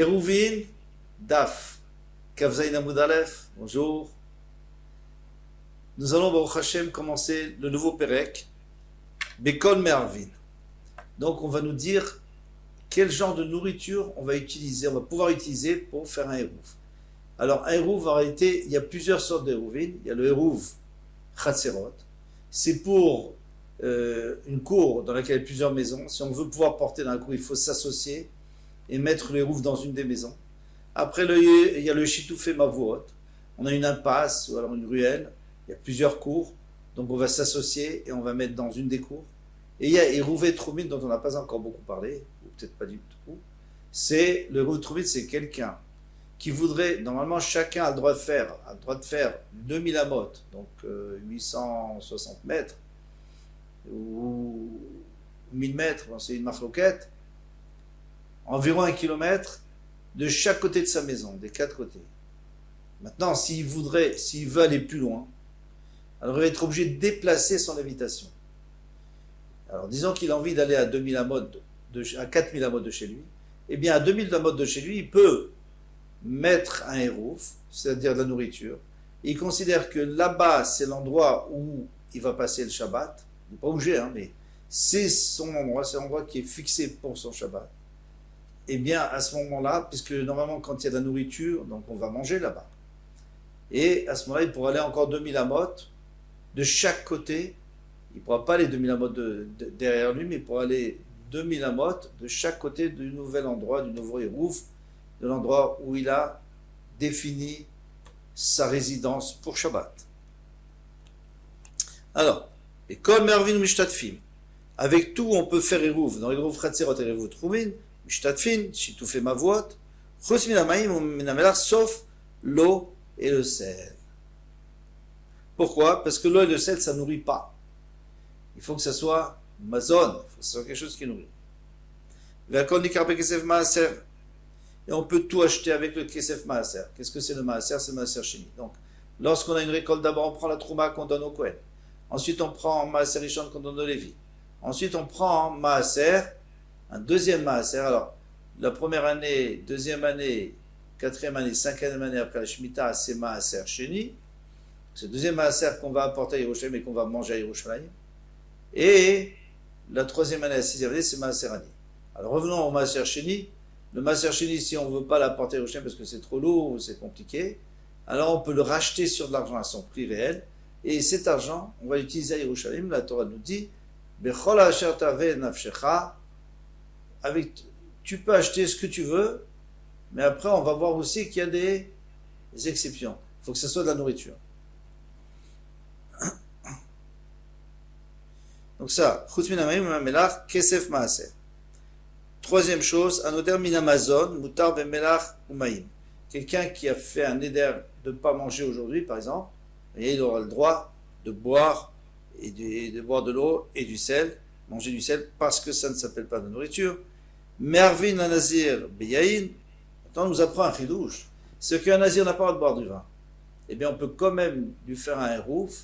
Hérouvin, Daf, Kavzaïn Amoud Aleph, bonjour. Nous allons, Baruch Hashem, commencer le nouveau Pérec, Bekol Me'arvin. Donc, on va nous dire quel genre de nourriture on va utiliser, on va pouvoir utiliser pour faire un hérouv. Alors, un hérouv, en réalité, il y a plusieurs sortes d'hérouvin. Il y a le hérouv Chatzerot. C'est pour une cour dans laquelle il y a plusieurs maisons. Si on veut pouvoir porter dans la cour, il faut s'associer et mettre le hérouv dans une des maisons. Après, il y a le Shitoufé Mavuot. On a une impasse ou alors une ruelle. Il y a plusieurs cours. Donc, on va s'associer et on va mettre dans une des cours. Et il y a Hérouvé Troumine dont on n'a pas encore beaucoup parlé, ou peut-être pas du tout. C'est le Hérouvé Troumine, c'est quelqu'un qui voudrait, normalement chacun a le droit de faire 2000 amot, donc 860 mètres, ou 1000 mètres, c'est une marloquette, environ 1 kilomètre de chaque côté de sa maison, des 4 côtés. Maintenant, s'il veut aller plus loin, alors il va être obligé de déplacer son habitation. Alors, disons qu'il a envie d'aller à 2000 amot, à 4000 amot de chez lui. Eh bien, à 2000 amot de chez lui, il peut mettre un hérouf, c'est-à-dire de la nourriture. Il considère que là-bas, c'est l'endroit où il va passer le Shabbat. Il n'est pas obligé, hein, mais c'est son endroit, c'est l'endroit qui est fixé pour son Shabbat. Eh bien, à ce moment-là, puisque normalement, quand il y a de la nourriture, donc on va manger là-bas. Et à ce moment-là, il pourra aller encore 2000 amot de chaque côté. Il ne pourra pas aller 2000 amot derrière lui, mais il pourra aller 2000 amot de chaque côté du nouvel endroit, du nouveau hérouf, de l'endroit où il a défini sa résidence pour Shabbat. Alors, et comme Mervin Mishtatfim, avec tout on peut faire hérouf, dans hérouf Chatzerot et hérouf Troumine, Mishtatfim, Shitoufé Mavuot, Chos Minamaim ou Minamelar, sauf l'eau et le sel. Pourquoi? Parce que l'eau et le sel, ça ne nourrit pas. Il faut que ça soit mazon, il faut que ça soit quelque chose qui nourrit. Et on peut tout acheter avec le kesef maaser. Qu'est-ce que c'est le maaser? C'est le maaser sheni. Donc, lorsqu'on a une récolte, d'abord on prend la trouma qu'on donne au Kohen. Ensuite, on prend maaser rishon qu'on donne au Lévi. Ensuite, on prend maaser, un deuxième maaser. Alors, la première année, deuxième année, quatrième année, cinquième année après la Shemitah, c'est maaser sheni. C'est le deuxième maaser qu'on va apporter à Yerushalayim et qu'on va manger à Yerushalayim. Et la troisième année, la sixième année, c'est Maaser Ani. Alors revenons au Maaser Sheni. Le Maaser Sheni, si on ne veut pas l'apporter au Yerushalayim parce que c'est trop lourd ou c'est compliqué, alors on peut le racheter sur de l'argent à son prix réel. Et cet argent, on va l'utiliser à Yerushalayim. La Torah nous dit, Bechol asher taveh nafshecha, tu peux acheter ce que tu veux, mais après on va voir aussi qu'il y a des exceptions. Il faut que ce soit de la nourriture. Donc ça, kesef maaser. Troisième chose, anoder min amazon, mutar bemelach umaim. Quelqu'un qui a fait un éder de ne pas manger aujourd'hui, par exemple, et il aura le droit de boire de boire de l'eau et du sel, manger du sel, parce que ça ne s'appelle pas de nourriture. Mervin la nazir beyain. Maintenant, on nous apprend un chidouche. C'est qu'un nazir n'a pas le droit de boire du vin. Eh bien, on peut quand même lui faire un hérouf.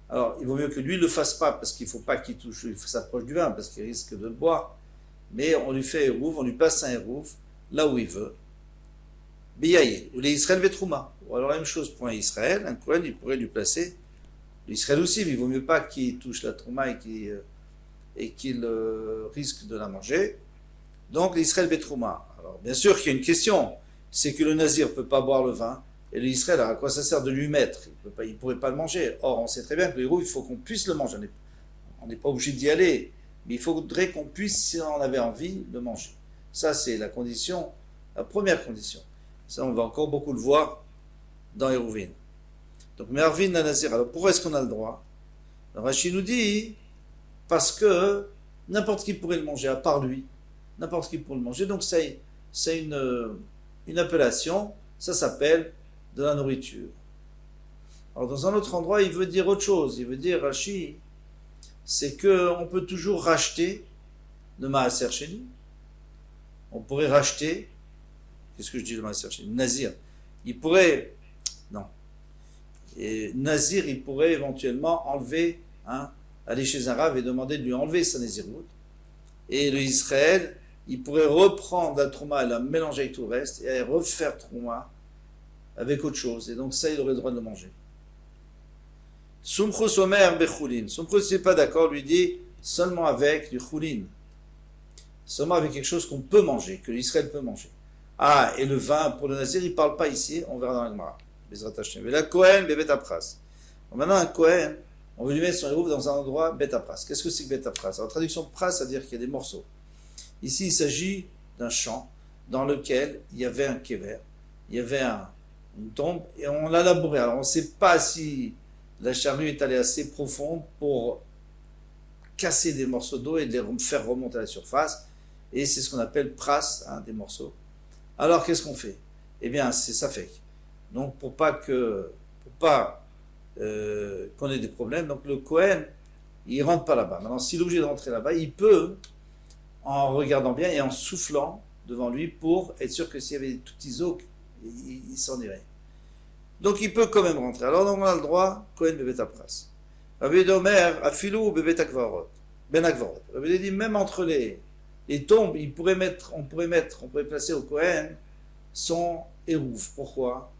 Alors, il vaut mieux que lui ne le fasse pas, parce qu'il ne faut pas qu'il touche, il s'approche du vin, parce qu'il risque de le boire. Mais on lui fait hérouf, on lui passe un hérouf, là où il veut. Biyaïn, ou les Israël Vetrouma. Ou alors la même chose pour un Israël, un Kohen, il pourrait lui placer, l'Israël aussi, mais il vaut mieux pas qu'il touche la Trouma et qu'il risque de la manger. Donc l'Israël Vetrouma. Alors, bien sûr qu'il y a une question, c'est que le Nazir ne peut pas boire le vin, et l'Israël, à quoi ça sert de lui mettre? Il ne pourrait pas le manger. Or, on sait très bien que le héros, il faut qu'on puisse le manger. On n'est pas obligé d'y aller, mais il faudrait qu'on puisse, si on avait envie, le manger. Ça, c'est la condition, la première condition. Ça, on va encore beaucoup le voir dans Hérouvin. Donc, Mervin Nanazir, alors pourquoi est-ce qu'on a le droit? Alors, Rachid nous dit, parce que n'importe qui pourrait le manger, à part lui. N'importe qui pourrait le manger. Donc, c'est une appellation, ça s'appelle de la nourriture. Alors dans un autre endroit, il veut dire autre chose. Il veut dire, Rashi, c'est qu'on peut toujours racheter le Maaser Sheni. On pourrait racheter, qu'est-ce que je dis le Maaser Sheni? Nazir. Il pourrait, non. Et Nazir, il pourrait éventuellement enlever, aller chez un rave et demander de lui enlever sa Nazirout. Et le Israël, il pourrait reprendre la trouma et la mélanger avec tout le reste et refaire trouma avec autre chose. Et donc ça, il aurait le droit de le manger. Sumchus omer bechulin. Sumchus n'est pas d'accord, lui dit seulement avec du chulin. Seulement avec quelque chose qu'on peut manger, que l'Israël peut manger. Ah, et le vin pour le Nazir, il ne parle pas ici, on verra dans la Gemara. Mais la Kohen, bébé apras. Maintenant, un Kohen, on veut lui mettre son hérouf dans un endroit bet apras. Qu'est-ce que c'est que bet apras? Alors, traduction pras, ça veut dire qu'il y a des morceaux. Ici, il s'agit d'un champ dans lequel il y avait un kéver, il y avait une tombe, et on l'a labouré. Alors, on ne sait pas si la charrue est allée assez profonde pour casser des morceaux d'eau et les faire remonter à la surface. Et c'est ce qu'on appelle pras, hein, des morceaux. Alors, qu'est-ce qu'on fait? Eh bien, c'est safek. Donc, pour pas qu'on ait des problèmes, donc le Kohen, il rentre pas là-bas. Maintenant, s'il est obligé de rentrer là-bas, il peut, en regardant bien et en soufflant devant lui, pour être sûr que s'il y avait des tout petits os, il s'en irait. Donc, il peut quand même rentrer. Alors, donc, on a le droit, Kohen bebet apras. Rabbi Omer, afilou bebet akvarot. Ben akvarot. Rabbi dit, même entre les tombes, on pourrait placer au Kohen son hérouf. Pourquoi?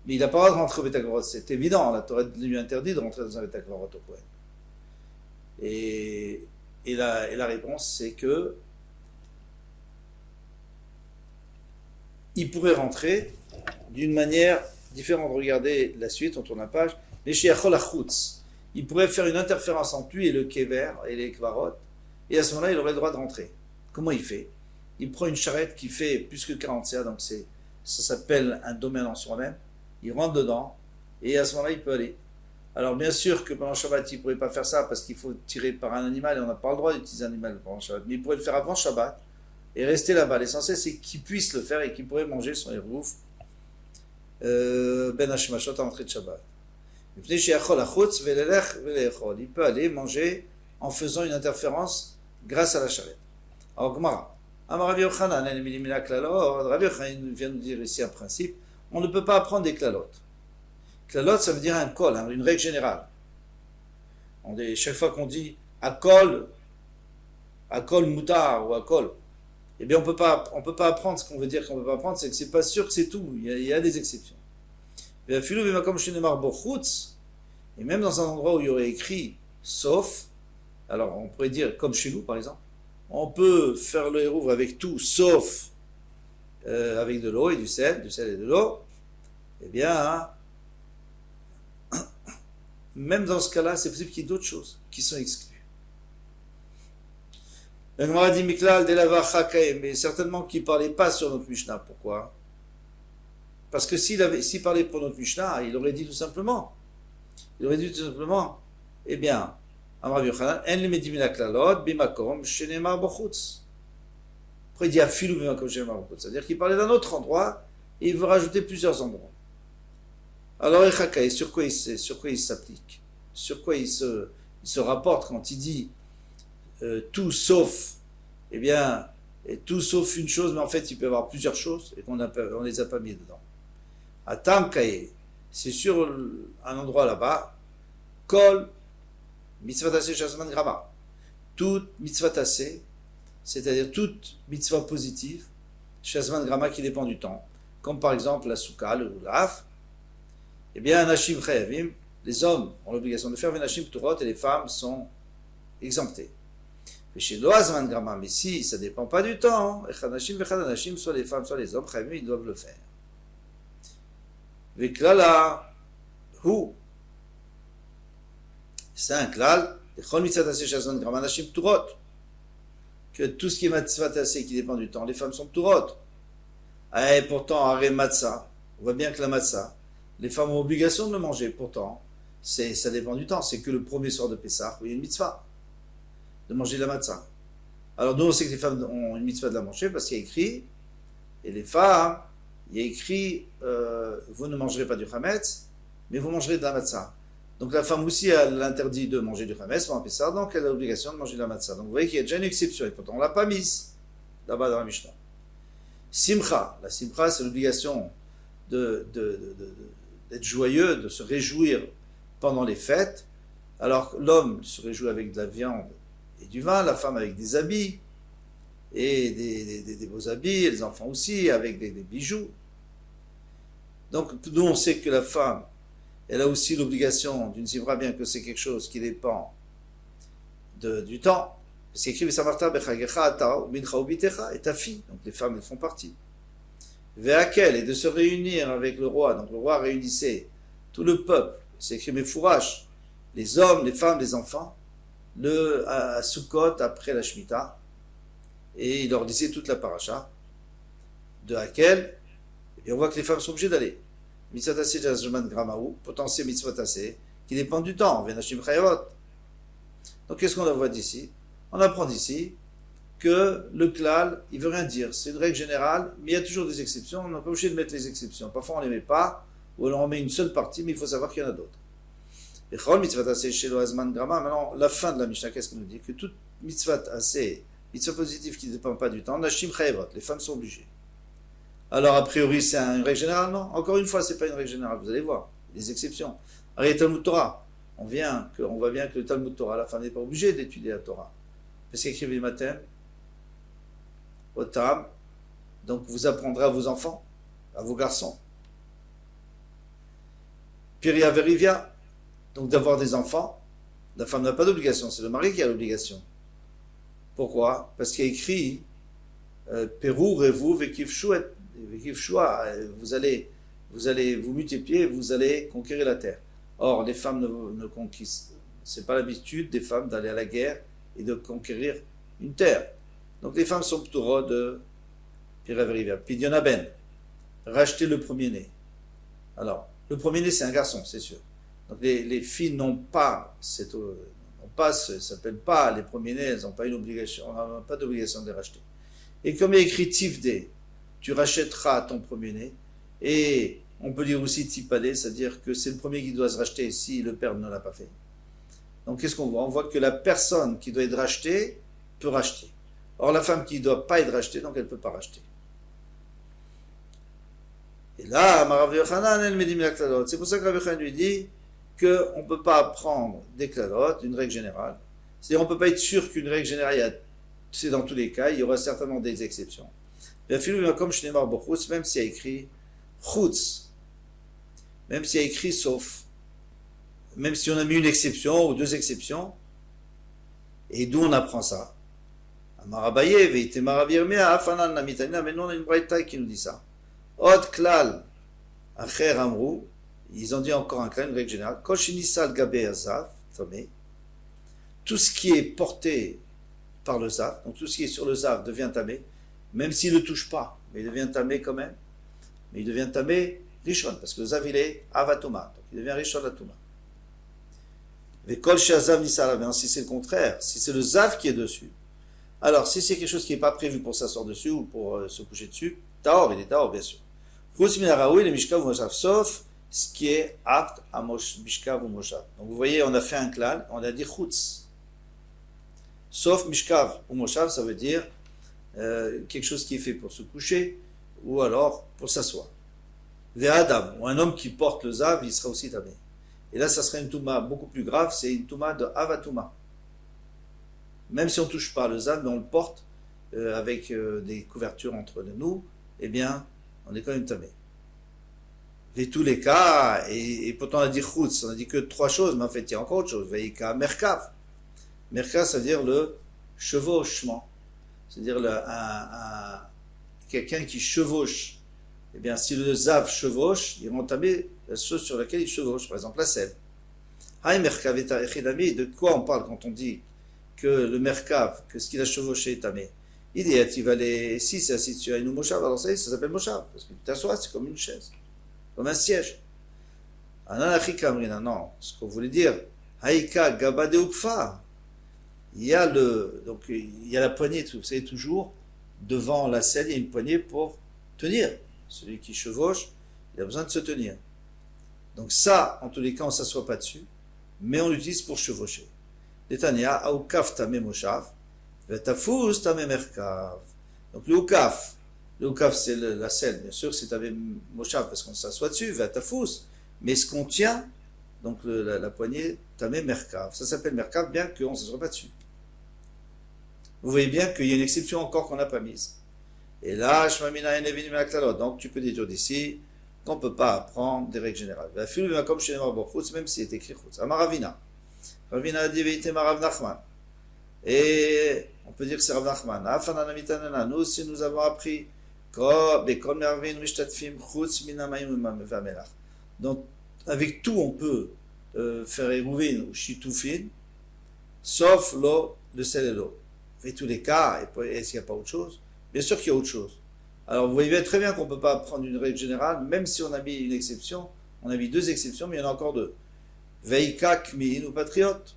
Mais il n'a pas le droit de rentrer au Betakvarot. C'est évident, la Torah lui interdit de rentrer dans un Betakvarot au Kohen. Et la réponse, c'est que il pourrait rentrer d'une manière différente. Regardez la suite, on tourne la page. Les Shiachol Achutz. Il pourrait faire une interférence entre lui et le Kever et les Kvarot. Et à ce moment-là, il aurait le droit de rentrer. Comment il fait? Il prend une charrette qui fait plus que 40 CA, donc ça s'appelle un domaine en soi-même. Il rentre dedans, et à ce moment-là, il peut aller. Alors, bien sûr que pendant Shabbat, il ne pourrait pas faire ça, parce qu'il faut tirer par un animal, et on n'a pas le droit d'utiliser un animal pendant Shabbat. Mais il pourrait le faire avant Shabbat, et rester là-bas. L'essentiel, c'est qu'il puisse le faire, et qu'il pourrait manger son hérouf, ben hashmashot à l'entrée de Shabbat. Il peut aller manger en faisant une interférence grâce à la charrette. Alors, Gemara. Rabbi Yochanan vient nous dire ici un principe. On ne peut pas apprendre des klalotes. Klalote, ça veut dire un col, une règle générale. Chaque fois qu'on dit akol mutar ou akol, eh bien on peut pas apprendre ce qu'on veut dire qu'on ne peut pas apprendre, c'est que c'est pas sûr que c'est tout. Il y a des exceptions. Et même dans un endroit où il y aurait écrit sauf, alors on pourrait dire comme chez nous par exemple, on peut faire le hérouf avec tout sauf avec de l'eau et du sel et de l'eau. Eh bien, même dans ce cas-là, c'est possible qu'il y ait d'autres choses qui sont exclues. Le Gemara dit Miklal delava chakaim, mais certainement qu'il ne parlait pas sur notre Mishnah. Pourquoi? Parce que s'il parlait pour notre Mishnah, il aurait dit tout simplement, eh bien, Amar Yochanan, en le medim la klalot bimakom shenemar bochutz. Après il dit afilou bimakom shenemar bochutz, c'est-à-dire qu'il parlait d'un autre endroit et il veut rajouter plusieurs endroits. Alors, sur quoi il s'applique? Sur quoi il se rapporte quand il dit tout sauf, eh bien, tout sauf une chose, mais en fait, il peut y avoir plusieurs choses et qu'on ne les a pas mis dedans. À Tamkaye, c'est sur un endroit là-bas, Kol, mitzvah tassé shazman grama. Toute mitzvah tassé, c'est-à-dire toute mitzvah positive, shazman grama qui dépend du temps, comme par exemple la soukha, le lulaf. Eh bien, Nashim Chayavim, les hommes ont l'obligation de faire Venashim Pturot et les femmes sont exemptées. Mais chez Loazman Grama, mais si ça ne dépend pas du temps, soit les femmes, soit les hommes, Chayavim, ils doivent le faire. Veklala, Hu, c'est un klal, que tout ce qui est mitzvah tassé qui dépend du temps, les femmes sont Pturot. Et pourtant, Aré Matzah, on voit bien que la Matzah, les femmes ont obligation de le manger, pourtant, ça dépend du temps. C'est que le premier soir de Pessah, où il y a une mitzvah de manger de la matzah. Alors nous, on sait que les femmes ont une mitzvah de la manger parce qu'il y a écrit, et les femmes, il y a écrit, vous ne mangerez pas du chametz, mais vous mangerez de la matzah. Donc la femme aussi, elle interdit de manger du chametz pendant Pessah, donc elle a l'obligation de manger de la matzah. Donc vous voyez qu'il y a déjà une exception, et pourtant on ne l'a pas mise là-bas dans la Mishnah. Simcha, la simcha, c'est l'obligation d'être joyeux, de se réjouir pendant les fêtes. Alors l'homme se réjouit avec de la viande et du vin, la femme avec des habits. et des beaux habits, et les enfants aussi, avec des bijoux. Donc, nous, on sait que la femme, elle a aussi l'obligation d'une zivra, bien que c'est quelque chose qui dépend du temps. Parce qu'il écrit Samarta bechagecha ata mincha ubitecha, et ta fille. Donc, les femmes, elles font partie. Ve'akel, et de se réunir avec le roi. Donc, le roi réunissait tout le peuple. C'est écrit Mefourash, les hommes, les femmes, les enfants, à Sukkot, après la Shemitah. Et il leur disait toute la paracha de Hakel. Et on voit que les femmes sont obligées d'aller. Mitzvot aseh jazman gramaou, potentiel mitzvot aseh, qui dépend du temps. Venashim chayavot. Donc qu'est-ce qu'on voit d'ici? On apprend d'ici que le klal, il veut rien dire. C'est une règle générale, mais il y a toujours des exceptions. On n'est pas obligé de mettre les exceptions. Parfois on ne les met pas, ou alors on met une seule partie, mais il faut savoir qu'il y en a d'autres. Et chol mitzvot aseh shelo azman grama. Maintenant, la fin de la Mishnah, qu'est-ce qu'on nous dit? Que toute mitzvot aseh, mitzvot positive qui ne dépend pas du temps, nashim chayavot, les femmes sont obligées. Alors, a priori, c'est une règle générale? Non. Encore une fois, c'est pas une règle générale. Vous allez voir. Des exceptions. Alors, Talmud Torah. On voit bien que le Talmud Torah, la femme n'est pas obligée d'étudier la Torah. Parce qu'il écrit le matin, au Tam, donc vous apprendrez à vos enfants, à vos garçons. Piria Verivia, donc d'avoir des enfants. La femme n'a pas d'obligation, c'est le mari qui a l'obligation. Pourquoi? Parce qu'il y a écrit Pérou, Revu, Vekivchouet. Vous allez vous multiplier, vous allez conquérir la terre. Or, les femmes ne conquistent. C'est pas l'habitude des femmes d'aller à la guerre et de conquérir une terre. Donc les femmes sont plutôt de Piraveriva. Pidionaben, racheter le premier-né. Alors, le premier-né, c'est un garçon, c'est sûr. Donc les filles n'ont pas ça s'appelle pas les premiers-nés, elles n'ont pas une obligation, on n'a pas d'obligation de les racheter. Et comme il est écrit Tifde, tu rachèteras ton premier-né, et on peut dire aussi Tipadé, c'est-à-dire que c'est le premier qui doit se racheter si le père ne l'a pas fait. Donc qu'est-ce qu'on voit? On voit que la personne qui doit être rachetée peut racheter. Or la femme qui ne doit pas être rachetée, donc elle ne peut pas racheter. Et là, Marav Yochanan, elle me dit la klalot. C'est pour ça que Rav Yochanan lui dit qu'on ne peut pas apprendre des klalotes, une règle générale. C'est-à-dire on ne peut pas être sûr qu'une règle générale, c'est dans tous les cas, il y aura certainement des exceptions. Même s'il y a écrit chutz, même s'il y a écrit sauf, même si on a mis une exception ou deux exceptions, et d'où on apprend ça? Amarabaye, veite maravirmea, afanan namitana, mais nous on a une braïta qui nous dit ça. Od klal, acher amrou, ils ont dit encore un klal, une règle générale, koshinisal gabe azav, tout ce qui est porté par le zav, donc tout ce qui est sur le zav devient tamé, même s'il ne le touche pas, mais il devient tamé quand même, mais il devient tamé rishon, parce que le zav il est avatoma, donc il devient rishon latoma. Vekol she'azav nisala, mais si c'est le contraire, si c'est le zav qui est dessus, alors si c'est quelque chose qui n'est pas prévu pour s'asseoir dessus ou pour se coucher dessus, taor, il est taor bien sûr. Chutz min haraoui le mishkav ou moshav, sauf ce qui est apte à mishkav ou moshav. Donc vous voyez, on a fait un klal, on a dit chutz. Sauf mishkav ou moshav, ça veut dire quelque chose qui est fait pour se coucher ou alors pour s'asseoir. Ve'adam, ou un homme qui porte le zav, il sera aussi tamé. Et là, ça serait une touma beaucoup plus grave, c'est une touma de avatuma. Même si on ne touche pas le zav, mais on le porte avec des couvertures entre nous, eh bien, on est quand même tamé. Et tous les cas, et pourtant on a dit chutz, on a dit que trois choses, mais en fait il y a encore autre chose. Veika merkav. Merkav, ça veut dire le chevauchement. C'est-à-dire quelqu'un qui chevauche. Eh bien, si le zav chevauche, il va entamer la chose sur laquelle il chevauche, par exemple la selle. Hay merkav et echidami, de quoi on parle quand on dit que le merkav, que ce qu'il a chevauché est tamé? Il dit, il va aller, si c'est assis sur une moshav, alors ça s'appelle moshav, parce que tu t'assois, c'est comme une chaise, comme un siège. Non, ce qu'on voulait dire, haïka gabade ukfa, il y a la poignée, vous savez, toujours, devant la selle, il y a une poignée pour tenir. Celui qui chevauche, il a besoin de se tenir. Donc ça, en tous les cas, on ne s'assoit pas dessus, mais on l'utilise pour chevaucher. Netanya, aukaf tamé moshav, vetafous tamé merkav. Donc le ukaf c'est la selle, bien sûr, c'est tamé moshav parce qu'on s'assoit dessus, vetafous, mais ce qu'on tient, donc la poignée, tamé merkav. Ça s'appelle merkav, bien qu'on ne s'assoit pas dessus. vous voyez bien qu'il y a une exception encore qu'on n'a pas mise. Et là, donc tu peux déduire d'ici qu'on ne peut pas apprendre des règles générales. Même s'il est écrit Chutz. Amaravina. Ravina a dit Veite Marav Nachman. Et on peut dire que c'est Rav Nachman. Nous aussi nous avons appris donc avec tout on peut faire Eruvin ou Shitufin, sauf l'eau, le sel et l'eau. Et tous les cas, est-ce qu'il n'y a pas autre chose? Bien sûr qu'il y a autre chose. Alors vous voyez très bien qu'on ne peut pas prendre une règle générale, même si on a mis une exception, on a mis deux exceptions, mais il y en a encore deux. Veika, Kmiin ou patriote.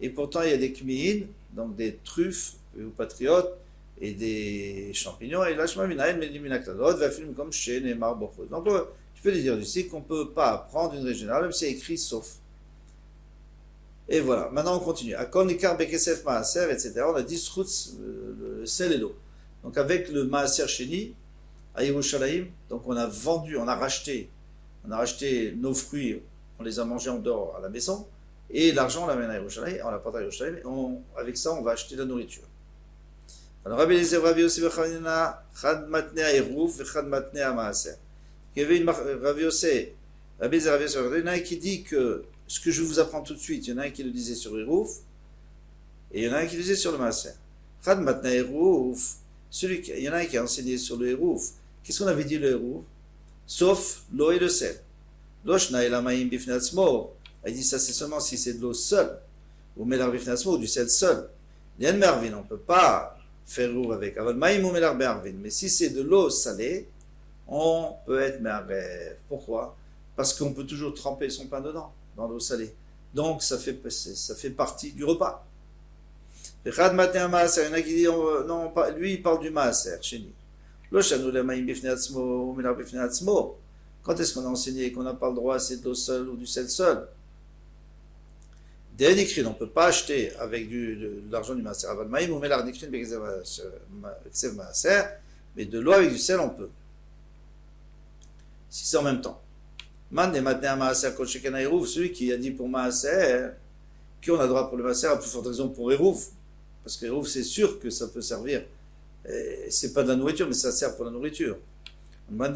Et pourtant il y a des Kmiin, donc des truffes ou patriotes, et des champignons, et là je m'amène va filmer comme chez Neymar Bochos. Donc tu peux dire ici qu'on ne peut pas prendre une règle générale, même si c'est écrit sauf. Et voilà, maintenant on continue. Akon Ikar Bekesef Maaser, etc. On a dit Srutz, le sel et l'eau. Donc avec le Maaser Sheni, à Yerushalayim, donc on a vendu, on a racheté nos fruits, on les a mangés en dehors à la maison, et l'argent on l'amène à Yerushalayim, on l'apporte à Yerushalayim, et avec ça on va acheter de la nourriture. Alors Rabbi Eliezer, Rabbi Yosef, Chad Matnea Eruv, Chad Matnea Maaser. Il y avait Rabbi Yosef, Rabbi Eliezer, Rabbi Yosef, il y en a un qui dit que ce que je vous apprends tout de suite, il y en a un qui le disait sur Eruv, et il y en a un qui le disait sur le Maaser. Chad Matnea Eruv, il y en a un qui a enseigné sur le Eruv. Qu'est-ce qu'on avait dit le Eruv? Sauf l'eau et le sel. Loshna Elamaim Bifnatzmo. Il dit ça c'est seulement si c'est de l'eau seule, ou Melar Bifnatzmo, ou du sel seul. L'Yen Mervin, on ne peut pas faire Eruv avec. Aval Maïm ou Melar Bervin. Mais si c'est de l'eau salée, on peut être Mervev. Pourquoi? Parce qu'on peut toujours tremper son pain dedans, dans l'eau salée. Donc ça fait partie du repas. Il y en a qui disent, non, lui il parle du Maaser, chez nous. Quand est-ce qu'on a enseigné qu'on n'a pas le droit c'est de l'eau seule ou du sel seul? On ne peut pas acheter avec de l'argent du Maaser. Mais de l'eau avec du sel on peut. Si c'est en même temps. Celui qui a dit pour Maaser, qui on a droit pour le Maaser, a plus forte raison pour Eruv. Parce que Eruv, c'est sûr que ça peut servir. C'est pas de la nourriture, mais ça sert pour la nourriture. Mais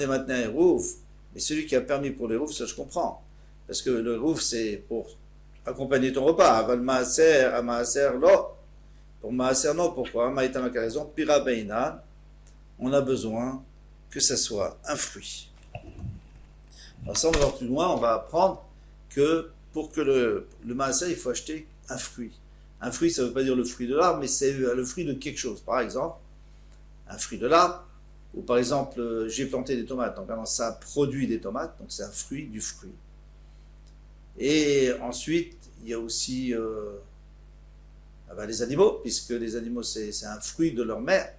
celui qui a permis pour l'Eruv, ça je comprends. Parce que le Eruv, c'est pour accompagner ton repas. Aval Maaser, à Maaser, lo. Pour Maaser, non. Pourquoi? Maïtama a raison. Pira Beinan, on a besoin que ça soit un fruit. Alors ça, on va voir plus loin, on va apprendre que pour que le Maaser, il faut acheter un fruit. Un fruit, ça ne veut pas dire le fruit de l'arbre, mais c'est le fruit de quelque chose. Par exemple, un fruit de l'arbre, ou par exemple, j'ai planté des tomates, donc maintenant ça produit des tomates, donc c'est un fruit du fruit. Et ensuite, il y a aussi les animaux, puisque les animaux, c'est un fruit de leur mère.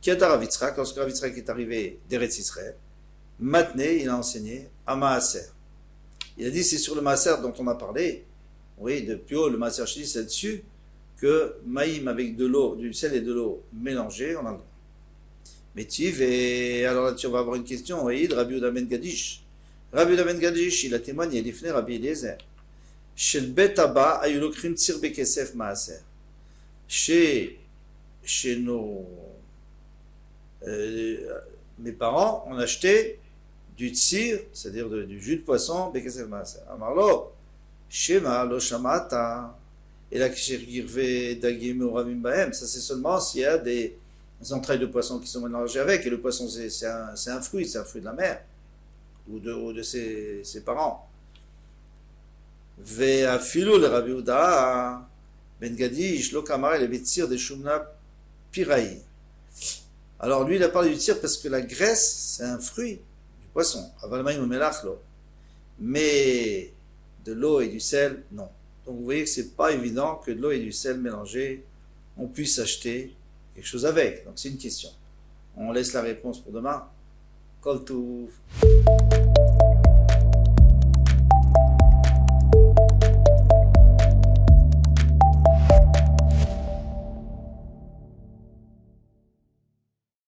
Kiata Rav Yitzhak, lorsque Rav Yitzhak est arrivé d'Eretz Israël, Matné, il a enseigné à Maaser. Il a dit, c'est sur le Maaser dont on a parlé, oui, depuis haut, le Maaser Sheni, c'est là-dessus, que Maïm avec de l'eau, du sel et de l'eau mélangés, on a le droit. Mais et alors là-dessus, on va avoir une question, oui, de Rabbi Yehuda ben Gadish. Rabbi Yehuda ben Gadish, il a témoigné, il est Rabbi Eliezer. Chez le Bet Abba, ayulokrim tsir bekesef Maaser. Chez mes parents, on achetait du tsir, c'est-à-dire du jus de poisson, bekesef Maaser. Amarlo, Shema lo shamata. Et là, ça c'est seulement s'il y a des entrailles de poisson qui sont mélangées avec. Et le poisson, c'est un fruit de la mer, ou de ses parents. Ve'afilu le Rabbi Yehuda ben Gadish lo kamar le betzir de shumna piraï. Alors lui, il a parlé du tir parce que la graisse, c'est un fruit du poisson. Avalmaïm melach lo. Mais de l'eau et du sel, non. Donc vous voyez que c'est pas évident que de l'eau et du sel mélangés, on puisse acheter quelque chose avec. Donc c'est une question. On laisse la réponse pour demain. Kol Touv.